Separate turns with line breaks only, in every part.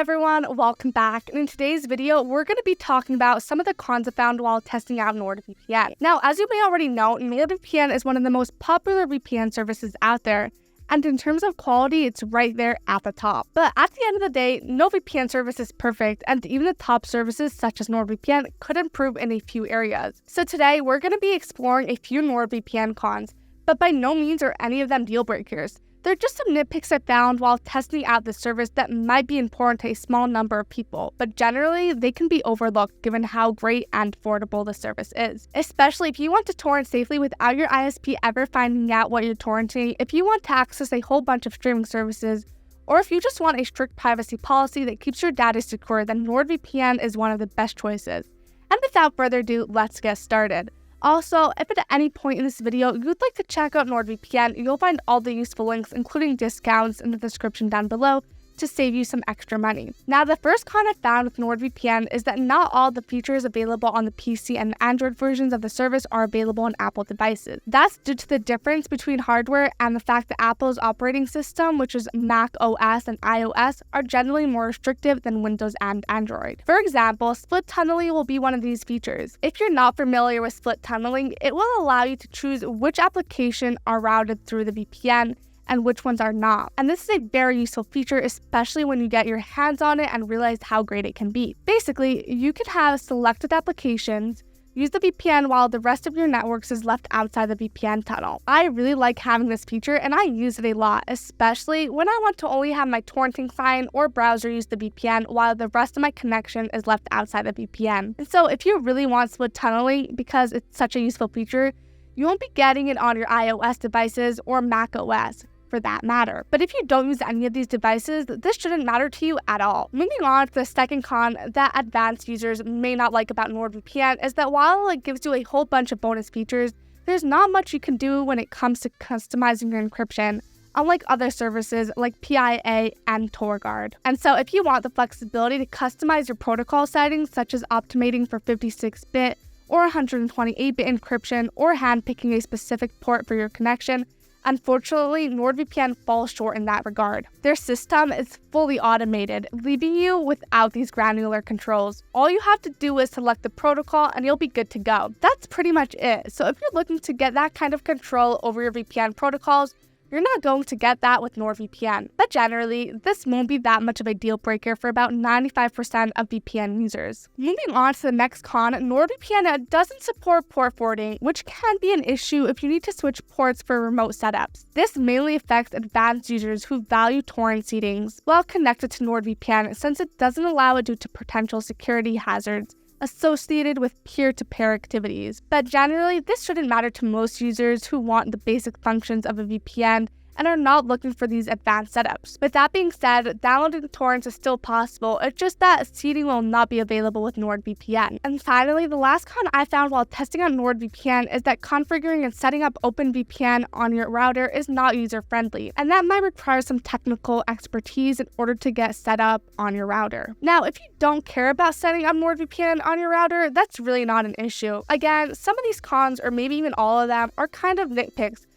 everyone, welcome back. And in today's video, we're going to be talking about some of the cons I found while testing out NordVPN. Now, as you may already know, NordVPN is one of the most popular VPN services out there. And in terms of quality, it's right there at the top. But at the end of the day, no VPN service is perfect, and even the top services such as NordVPN could improve in a few areas. So today, we're going to be exploring a few NordVPN cons, but by no means are any of them deal breakers. They're just some nitpicks I found while testing out the service that might be important to a small number of people, but generally, they can be overlooked given how great and affordable the service is. Especially if you want to torrent safely without your ISP ever finding out what you're torrenting, if you want to access a whole bunch of streaming services, or if you just want a strict privacy policy that keeps your data secure, then NordVPN is one of the best choices. And without further ado, let's get started. Also, if at any point in this video you'd like to check out NordVPN, you'll find all the useful links, including discounts, in the description down below to save you some extra money. Now, the first con I found with NordVPN is that not all the features available on the PC and Android versions of the service are available on Apple devices. That's due to the difference between hardware and the fact that Apple's operating system, which is Mac OS and iOS, are generally more restrictive than Windows and Android. For example, split tunneling will be one of these features. If you're not familiar with split tunneling, it will allow you to choose which applications are routed through the VPN and which ones are not. And this is a very useful feature, especially when you get your hands on it and realize how great it can be. Basically, you can have selected applications, use the VPN while the rest of your networks is left outside the VPN tunnel. I really like having this feature and I use it a lot, especially when I want to only have my torrenting client or browser use the VPN while the rest of my connection is left outside the VPN. And so if you really want split tunneling, because it's such a useful feature, you won't be getting it on your iOS devices or Mac OS, for that matter. But if you don't use any of these devices, this shouldn't matter to you at all. Moving on to the second con that advanced users may not like about NordVPN is that while it gives you a whole bunch of bonus features, there's not much you can do when it comes to customizing your encryption, unlike other services like PIA and TorGuard. And so if you want the flexibility to customize your protocol settings, such as optimating for 56-bit or 128-bit encryption or handpicking a specific port for your connection, unfortunately, NordVPN falls short in that regard. Their system is fully automated, leaving you without these granular controls. All you have to do is select the protocol and you'll be good to go. That's pretty much it. So if you're looking to get that kind of control over your VPN protocols, you're not going to get that with NordVPN. But generally, this won't be that much of a deal breaker for about 95% of VPN users. Moving on to the next con, NordVPN doesn't support port forwarding, which can be an issue if you need to switch ports for remote setups. This mainly affects advanced users who value torrent settings while connected to NordVPN, since it doesn't allow it due to potential security hazards associated with peer-to-peer activities. But generally, this shouldn't matter to most users who want the basic functions of a VPN and are not looking for these advanced setups. With that being said, downloading torrents is still possible, it's just that seeding will not be available with NordVPN. And finally, the last con I found while testing out NordVPN is that configuring and setting up OpenVPN on your router is not user-friendly, and that might require some technical expertise in order to get set up on your router. Now, if you don't care about setting up NordVPN on your router, that's really not an issue. Again, some of these cons, or maybe even all of them, are kind of nitpicks.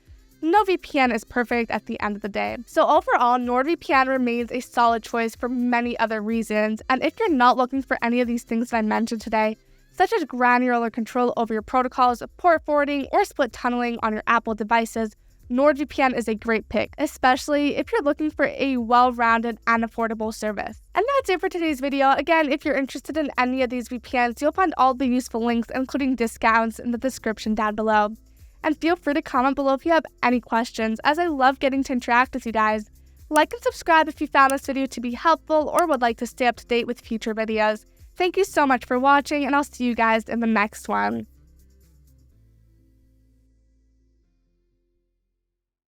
No VPN is perfect at the end of the day. So overall, NordVPN remains a solid choice for many other reasons, and if you're not looking for any of these things that I mentioned today, such as granular control over your protocols, port forwarding, or split tunneling on your Apple devices, NordVPN is a great pick, especially if you're looking for a well-rounded and affordable service. And that's it for today's video. Again, if you're interested in any of these VPNs, you'll find all the useful links, including discounts, in the description down below. And feel free to comment below if you have any questions, as I love getting to interact with you guys. Like and subscribe if you found this video to be helpful or would like to stay up to date with future videos. Thank you so much for watching, and I'll see you guys in the next one.